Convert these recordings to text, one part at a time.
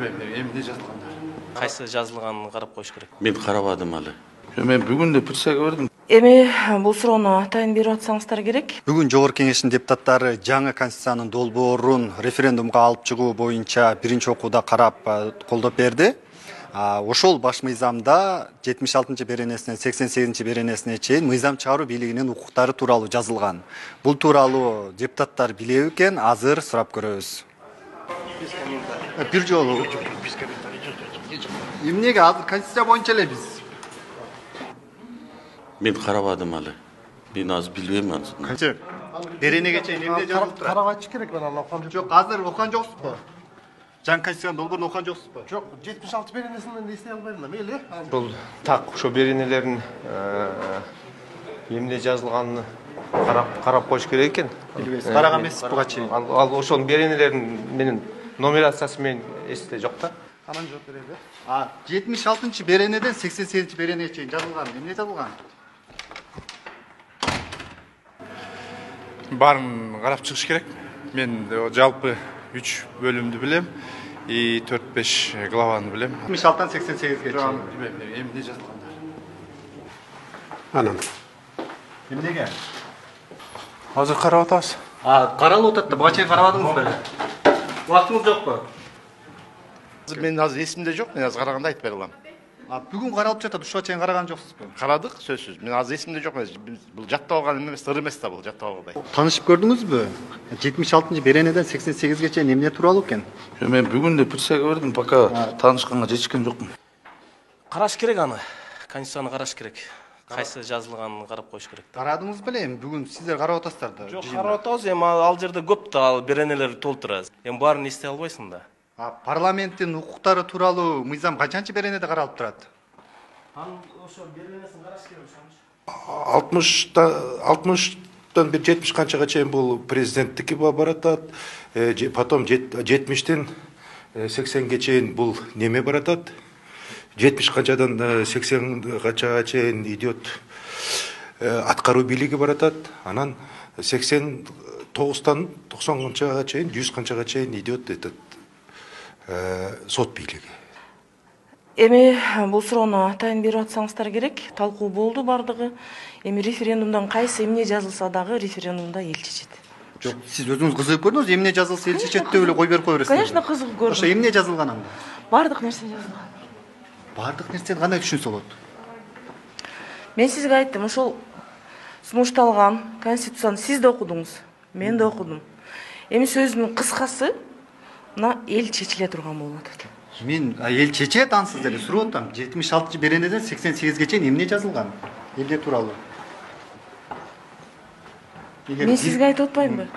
Эмне жазылган? Кайсы жазылганын карап коюш керек. Мен карабадым алы. Мен бүгүн да присяга бердим. Эми бул суроону атайын берип атсаңыздар керек. Бүгүн Жогорку Кеңештин депутаттары жаңы конституциянын долбоорун референдумга алып чыгуу боюнча биринчи окууда карап колдоп берди. Ошол баш мыйзамда 76 беренесинен 88 беренесине чейин мыйзам чыгаруу бийлигинин укуктары тууралуу жазылган. Бул тууралуу депутаттар билеби экен, азыр сурап көрөбүз. Бир жолу. Эмнеге азыр конституция боюнча эле биз? Мен карабадым алы. Мен азыр билбейм аны. Канча? Беренеге чейин эмне жазылып турат? Карабатчы керек, мен аны окугам жок. Жок, азыр окуган жоксузбу? Жаңы конституциянын долбоорун окуган жоксузбу? Жок, 76 беренесинен эстей албайм да, мейли. Бул так ошо беренелерин эмне жазылганын карап коюш керек экен. Билбейсиз, караган эмессиз буга чейин. Ал ошонун беренелерин менин нумерациясы менен эсте жок да. Анан жооп береби. 76 беренеден 88 беренеге чейин жазылган. Эмне жазылган? Барын карап чыгыш керек. Мен жалпы 3 бөлүмдү билем. 4-5 главаны билем. 76-тан 88-ге чейин. Эмне жазылган? Анан. Эмнеге? Азыр карап атабыз. Каралып атат да, буга чейин карабадыңыз беле? Убактыңыз жокпу? Мен азыр эсимде жок, мен азыр караганда айтып бере алам. Бүгүн каралып жатат, ушуга чейин караган жоксузбу? Карадык, сөзсүз. Мен азыр эсимде жок, бул жаттап алган эмес, ыр эмес да бул жаттап алгандай. Танышып көрдүңүзбү? 76 беренеден 88-ге чейин эмне тууралуу экен? Мен бүгүн да присяга бердим, пока таанышканга жетишкен жокмун. Караш керек аны. Конституцияны караш керек. Кайсы жазылганын карап коюш керек. Карадыңыз беле? Бүгүн сиздер карап атасыздар да. Жок, карап атабыз, эми ал жерде көп да ал беренелер толтура. Эми баарын эстей албайсың да. Парламенттин укуктары тууралуу мыйзам канчанчы беренеде каралып турат? Анын ошо беренесин караш керек ошончу. 60'tan bir 70 kançaga çeyин bul prezidenttiki baratat, potom 70'ten 80'ge çeyin bul neme baratat, 70 kançadan 80 kançaga çeyin idет atkarуу бийлиги баратат, анан 89'tan 90 kançaga çeyin 100 kançaga çeyin идет этот сот бийлиги. Эми бул суроону атайын берип атсаңыздар керек. Талкуу болду бардыгы. Эми референдумдан кайсы эмне жазылса дагы референдумда эл чечет. Жок, сиз өзүңүз кызыгып көрдүңүз, эмне жазылса эл чечет деп эле кой берип кое бересиз. Конечно, кызыгып көрдүм. Ошо эмне жазылган анда? Бардык нерсе жазылган. Бардык нерсени кандай түшүнсө болот? Мен сизге айттым, ошол сунушталган конституцияны сиз да окудуңуз, мен да окудум. Эми сөзүнүн кыскасы мына эл чечиле турган болуп атат. Мен эл чечет ансыз деле сурап атам. 76 беренеден 88-ге чейин эмне жазылган? Эмне тууралуу? Мен сизге айтып атпаймынбы?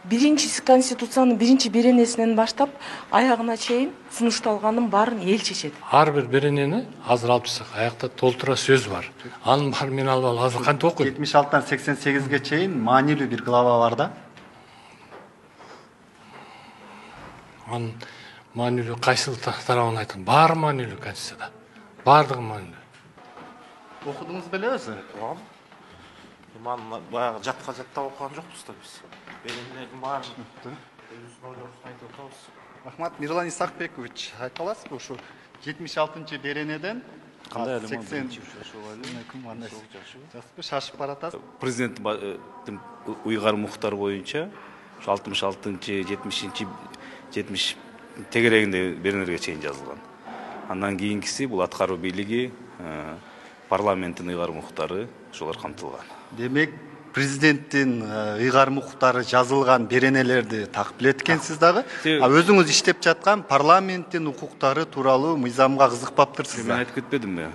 Биринчи конституциянын биринчи беренесинен баштап аягына чейин сунушталганын баарын эл чечет. Ар бир беренени азыр алып чыксак, аякта толтура сөз бар. Анын баарын мен алып азыр кантип окуйм? 76-тан 88-ге чейин маанилүү бир глава бар да. Анын маанилүү кайсыл тарабын айтам? Баары маанилүү конституцияда. Бардыгы маанилүү. Окудуңуз беле өзү? Окугам. Ман баягы жаттап окуган жокпуз да биз. Беренелердин баарын өзүбүздүн ойлорубузду айтып атабыз. Рахмат, Мирлан Исахбекович, айта аласызбы ушу 76 беренеден кандай эле 80 шашып баратасыз. Президенттин уйгар муктары боюнча 66-70 70 тегерегинде беренелерге чейин жазылган. Андан кийинкиси бул аткаруу бийлиги, парламенттин уйгар муктары ошолор камтылган. Демек, президенттин ыйгар укуктары жазылган беренелерди такып билет экенсиз дагы. Өзүңүз иштеп жаткан парламенттин укуктары тууралуу мыйзамга кызыкпаптырсыз да. Мен айтып кетпедимби?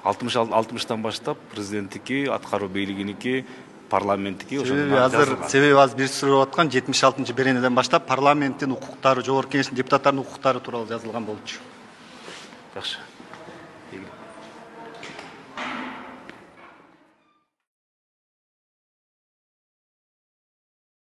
60'tan баштап президенттики, аткаруу бийлигиники, парламенттики Себеби азыр бир сурап аткан 76 беренеден баштап парламенттин укуктары, Жогорку Кеңештин депутаттарынын укуктары тууралуу жазылган болчу. Жакшы.